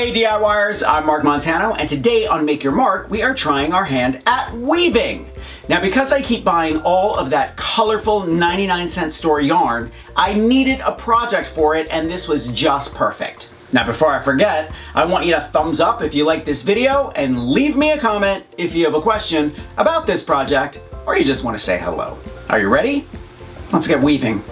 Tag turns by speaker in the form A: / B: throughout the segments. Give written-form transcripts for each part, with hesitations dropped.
A: Hey DIYers, I'm Mark Montano, and today on Make Your Mark, we are trying our hand at weaving. Now because I keep buying all of that colorful 99-cent store yarn, I needed a project for it, and this was just perfect. Now before I forget, I want you to thumbs up if you like this video, and leave me a comment if you have a question about this project, or you just want to say hello. Are you ready? Let's get weaving.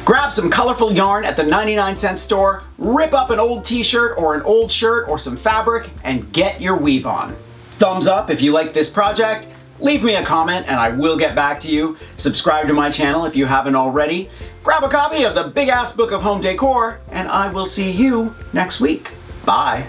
A: Grab some colorful yarn at the 99-cent store, rip up an old t-shirt or an old shirt or some fabric, and get your weave on. Thumbs up if you like this project, leave me a comment and I will get back to you. Subscribe to my channel if you haven't already. Grab a copy of the Big Ass Book of Home Decor, and I will see you next week. Bye.